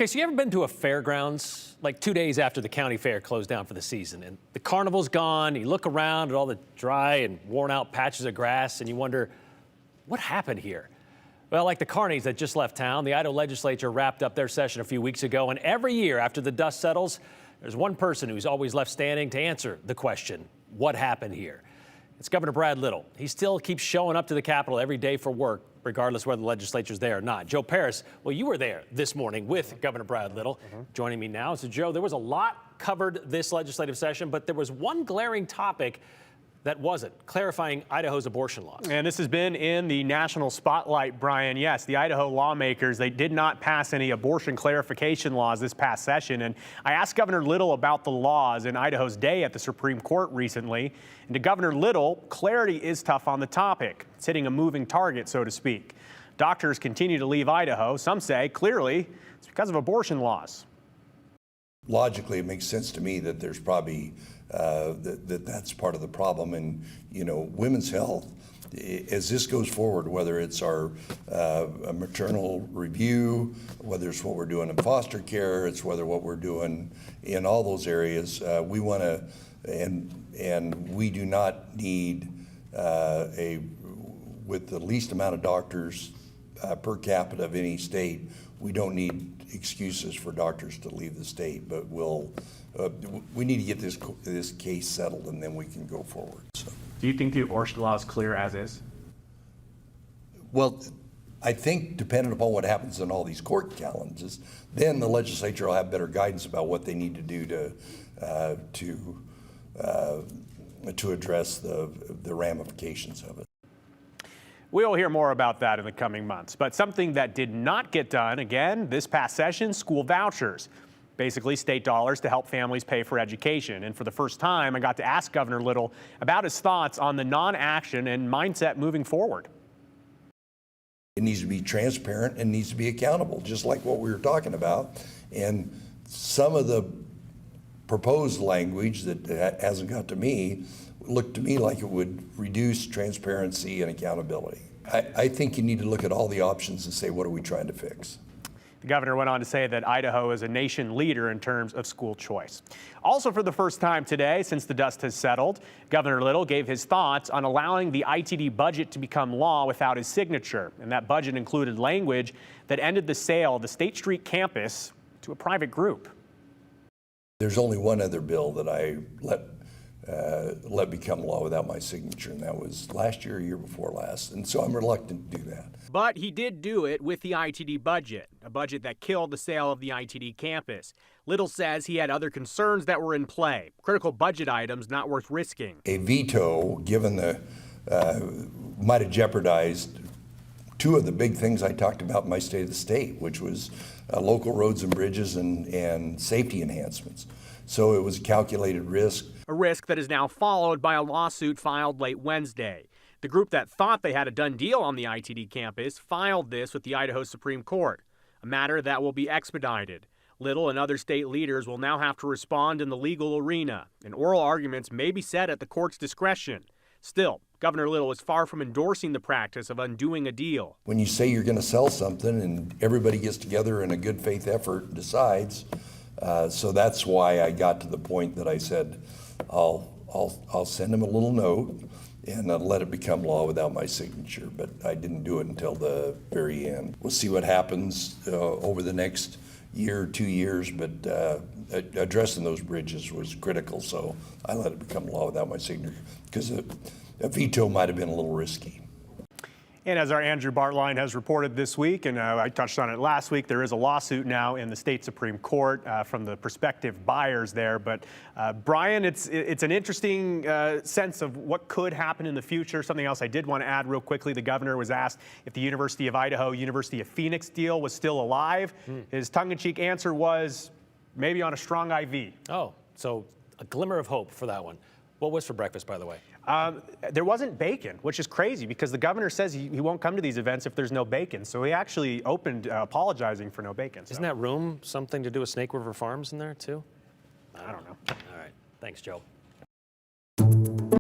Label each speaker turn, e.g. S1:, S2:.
S1: Okay, so you ever been to a fairgrounds like 2 days after the county fair closed down for the season and the carnival's gone, you look around at all the dry and worn out patches of grass and you wonder, what happened here? Well, like the carnies that just left town, the Idaho legislature wrapped up their session a few weeks ago, and every year after the dust settles, there's one person who's always left standing to answer the question, what happened here? It's Governor Brad Little. He still keeps showing up to the Capitol every day for work, regardless whether the legislature's there or not. Joe Paris, well, you were there this morning with Governor Brad Little. Joining me now. So, Joe, there was a lot covered this legislative session, but there was one glaring topic that wasn't, clarifying Idaho's abortion laws.
S2: And this has been in the national spotlight, Brian. Yes, the Idaho lawmakers, they did not pass any abortion clarification laws this past session. And I asked Governor Little about the laws in Idaho's day at the Supreme Court recently. And to Governor Little, clarity is tough on the topic. It's hitting a moving target, so to speak. Doctors continue to leave Idaho. Some say, clearly, it's because of abortion laws.
S3: Logically, it makes sense to me that there's probably that's part of the problem. And women's health, as this goes forward, whether it's our maternal review, whether it's what we're doing in foster care, it's whether what we're doing in all those areas, we want to, and we do not need with the least amount of doctors per capita of any state, we don't need excuses for doctors to leave the state, but we need to get this case settled, and then we can go forward. So.
S2: Do you think the abortion law is clear as is?
S3: Well, I think depending upon what happens in all these court challenges, then the legislature will have better guidance about what they need to do to address the ramifications of it.
S2: We'll hear more about that in the coming months. But something that did not get done, again, this past session, school vouchers. Basically, state dollars to help families pay for education. And for the first time, I got to ask Governor Little about his thoughts on the non-action and mindset moving forward.
S3: It needs to be transparent and needs to be accountable, just like what we were talking about. And some of the proposed language that hasn't got to me looked to me like it would reduce transparency and accountability. I think you need to look at all the options and say, what are we trying to fix?
S2: The governor went on to say that Idaho is a nation leader in terms of school choice. Also, for the first time today, since the dust has settled, Governor Little gave his thoughts on allowing the ITD budget to become law without his signature. And that budget included language that ended the sale of the State Street campus to a private group.
S3: There's only one other bill that I let become law without my signature, and that was last year or year before last, and so I'm reluctant to do that.
S2: But he did do it with the ITD budget, a budget that killed the sale of the ITD campus. Little says he had other concerns that were in play, critical budget items not worth risking.
S3: A veto, given might have jeopardized two of the big things I talked about in my State of the State, which was local roads and bridges and safety enhancements. So it was a calculated risk.
S2: A risk that is now followed by a lawsuit filed late Wednesday. The group that thought they had a done deal on the ITD campus filed this with the Idaho Supreme Court, a matter that will be expedited. Little and other state leaders will now have to respond in the legal arena, and oral arguments may be set at the court's discretion. Still, Governor Little is far from endorsing the practice of undoing a deal.
S3: When you say you're going to sell something and everybody gets together in a good faith effort and decides, so that's why I got to the point that I said, I'll send him a little note and let it become law without my signature, but I didn't do it until the very end. We'll see what happens over the next year or 2 years, but addressing those bridges was critical, so I let it become law without my signature, because a veto might have been a little risky.
S2: And as our Andrew Bartline has reported this week, and I touched on it last week, there is a lawsuit now in the state Supreme Court from the prospective buyers there. But Brian, it's an interesting sense of what could happen in the future. Something else I did want to add real quickly, the governor was asked if the University of Idaho, University of Phoenix deal was still alive. His tongue-in-cheek answer was maybe on a strong IV.
S1: Oh, so a glimmer of hope for that one. What was for breakfast, by the way?
S2: There wasn't bacon, which is crazy because the governor says he won't come to these events if there's no bacon. So he actually opened apologizing for no bacon. So.
S1: Isn't that room something to do with Snake River Farms in there, too?
S2: I don't know.
S1: All right. Thanks, Joe.